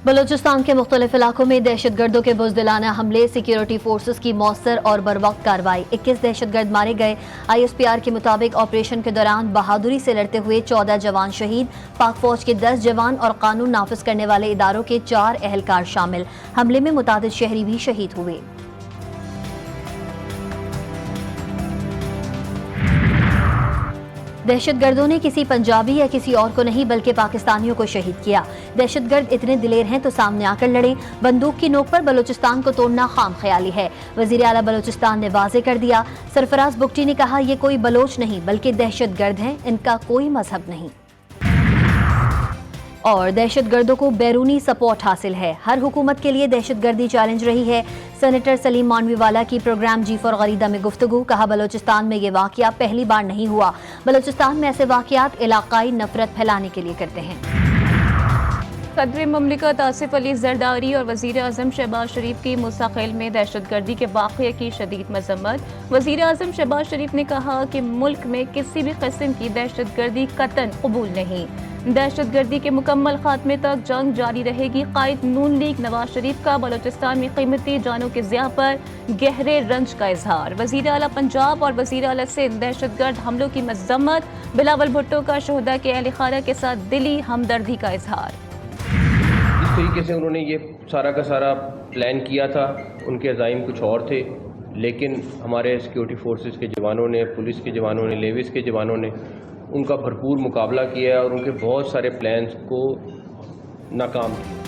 بلوچستان کے مختلف علاقوں میں دہشت گردوں کے بزدلانہ حملے، سیکیورٹی فورسز کی مؤثر اور بروقت کارروائی، 21 دہشت گرد مارے گئے۔ ISPR کے مطابق آپریشن کے دوران بہادری سے لڑتے ہوئے 14 جوان شہید، پاک فوج کے 10 جوان اور قانون نافذ کرنے والے اداروں کے 4 اہلکار شامل۔ حملے میں متعدد شہری بھی شہید ہوئے۔ دہشت گردوں نے کسی پنجابی یا کسی اور کو نہیں بلکہ پاکستانیوں کو شہید کیا۔ دہشت گرد اتنے دلیر ہیں تو سامنے آ کر لڑیں، بندوق کی نوک پر بلوچستان کو توڑنا خام خیالی ہے۔ وزیر اعلیٰ بلوچستان نے واضح کر دیا۔ سرفراز بگٹی نے کہا یہ کوئی بلوچ نہیں بلکہ دہشت گرد ہیں، ان کا کوئی مذہب نہیں۔ اور دہشت گردوں کو بیرونی سپورٹ حاصل ہے، ہر حکومت کے لیے دہشت گردی چیلنج رہی ہے۔ سینیٹر سلیم مانوی والا کی پروگرام جی فار غریدہ میں گفتگو، کہا بلوچستان میں یہ واقعہ پہلی بار نہیں ہوا، بلوچستان میں ایسے واقعات علاقائی نفرت پھیلانے کے لیے کرتے ہیں۔ صدر مملکت آصف علی زرداری اور وزیر اعظم شہباز شریف کی مستقل میں دہشت گردی کے واقعے کی شدید مذمت۔ وزیر اعظم شہباز شریف نے کہا کہ ملک میں کسی بھی قسم کی دہشت گردی قطعاً قبول نہیں، دہشت گردی کے مکمل خاتمے تک جنگ جاری رہے گی۔ قائد نون لیگ نواز شریف کا بلوچستان میں قیمتی جانوں کے ضیاع پر گہرے رنج کا اظہار۔ وزیر اعلیٰ پنجاب اور وزیر اعلیٰ سندھ دہشت گرد حملوں کی مذمت۔ بلاول بھٹو کا شہداء کے اہل خانہ کے ساتھ دلی ہمدردی کا اظہار۔ جس طریقے سے انہوں نے یہ سارا کا سارا پلان کیا تھا، ان کے عزائم کچھ اور تھے، لیکن ہمارے سیکیورٹی فورسز کے جوانوں نے، پولیس کے جوانوں نے، لیویز کے جوانوں نے ان کا بھرپور مقابلہ کیا اور ان کے بہت سارے پلانز کو ناکام کیا۔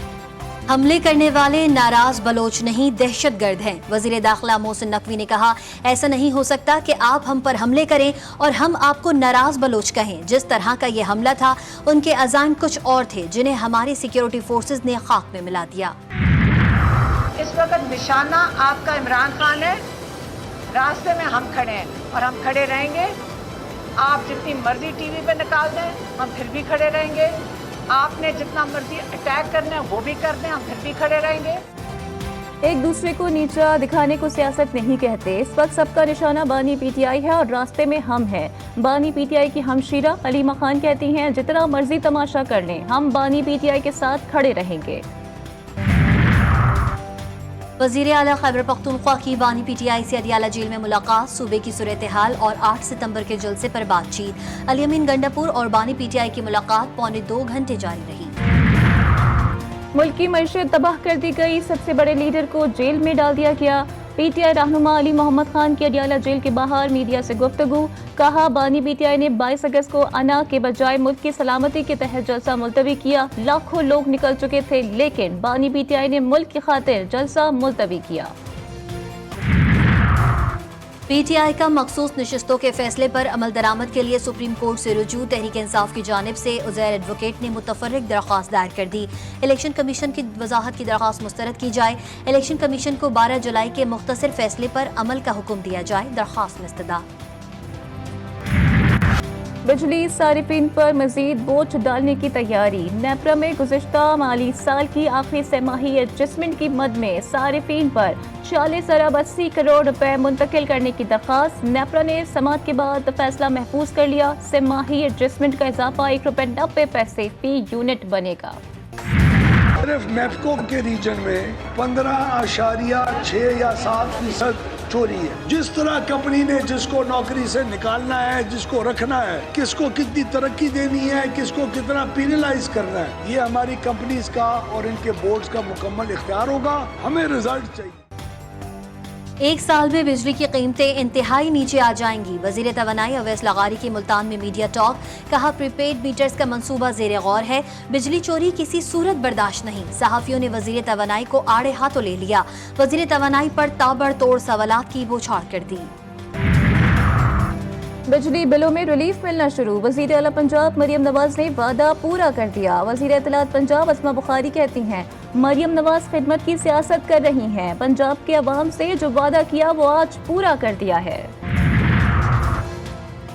حملے کرنے والے ناراض بلوچ نہیں دہشت گرد ہیں، وزیر داخلہ محسن نقوی نے کہا ایسا نہیں ہو سکتا کہ آپ ہم پر حملے کریں اور ہم آپ کو ناراض بلوچ کہیں۔ جس طرح کا یہ حملہ تھا ان کے عزائم کچھ اور تھے جنہیں ہماری سیکیورٹی فورسز نے خاک میں ملا دیا۔ اس وقت نشانہ آپ کا عمران خان ہے، راستے میں ہم کھڑے ہیں اور ہم کھڑے رہیں گے۔ آپ جتنی مرضی ٹی وی پہ نکال دیں ہم پھر بھی کھڑے رہیں گے، آپ نے جتنا مرضی اٹیک کرنا ہے وہ بھی کر دیں، ہم پھر بھی کھڑے رہیں گے۔ ایک دوسرے کو نیچا دکھانے کو سیاست نہیں کہتے، اس وقت سب کا نشانہ بانی PTI ہے اور راستے میں ہم ہیں۔ بانی PTI کی ہمشیرہ علیمہ خان کہتی ہیں جتنا مرضی تماشا کر لیں، ہم بانی PTI کے ساتھ کھڑے رہیں گے۔ وزیر اعلیٰ خیبر پختونخوا کی بانی PTI سے اڈیالہ جیل میں ملاقات، صوبے کی صورتحال اور 8 ستمبر کے جلسے پر بات چیت۔ علی امین گنڈاپور اور بانی PTI کی ملاقات پونے 2 گھنٹے جاری رہی۔ ملک کی معیشت تباہ کر دی گئی، سب سے بڑے لیڈر کو جیل میں ڈال دیا گیا۔ PTI رہنما علی محمد خان کی اڈیالہ جیل کے باہر میڈیا سے گفتگو، کہا بانی PTI نے 22 اگست کو انا کے بجائے ملک کی سلامتی کے تحت جلسہ ملتوی کیا۔ لاکھوں لوگ نکل چکے تھے لیکن بانی PTI نے ملک کی خاطر جلسہ ملتوی کیا۔ PTI کا مخصوص نشستوں کے فیصلے پر عمل درآمد کے لیے سپریم کورٹ سے رجوع، تحریک انصاف کی جانب سے عزیر ایڈوکیٹ نے متفرق درخواست دائر کر دی۔ الیکشن کمیشن کی وضاحت کی درخواست مسترد کی جائے، الیکشن کمیشن کو 12 جولائی کے مختصر فیصلے پر عمل کا حکم دیا جائے، درخواست میں استدعا۔ بجلی صارفین پر مزید بوجھ ڈالنے کی تیاری، نیپرا میں گزشتہ مالی سال کی آخری سہ ماہی ایڈجسٹمنٹ کی مد میں صارفین پر 40 ارب 80 کروڑ روپے منتقل کرنے کی درخواست۔ نیپرا نے سماعت کے بعد فیصلہ محفوظ کر لیا، سہ ماہی ایڈجسٹمنٹ کا اضافہ 1 روپے 90 پیسے فی یونٹ بنے گا۔ صرف نیپکو کے ریجن میں 15.6 یا 7% چوری ہے۔ جس طرح کمپنی نے جس کو نوکری سے نکالنا ہے، جس کو رکھنا ہے، کس کو کتنی ترقی دینی ہے، کس کو کتنا پینلائز کرنا ہے، یہ ہماری کمپنیز کا اور ان کے بورڈز کا مکمل اختیار ہوگا۔ ہمیں رزلٹ چاہیے۔ ایک سال میں بجلی کی قیمتیں انتہائی نیچے آ جائیں گی، وزیر توانائی اویس لغاری کی ملتان میں میڈیا ٹاک، کہا پری پیڈ میٹرز کا منصوبہ زیر غور ہے، بجلی چوری کسی صورت برداشت نہیں۔ صحافیوں نے وزیر توانائی کو آڑے ہاتھوں لے لیا، وزیر توانائی پر تابڑ توڑ سوالات کی بوچھاڑ کر دی۔ بجلی بلوں میں ریلیف ملنا شروع، وزیر اعلیٰ پنجاب مریم نواز نے وعدہ پورا کر دیا۔ وزیر اطلاعات پنجاب اسما بخاری کہتی ہیں مریم نواز خدمت کی سیاست کر رہی ہیں، پنجاب کے عوام سے جو وعدہ کیا وہ آج پورا کر دیا ہے۔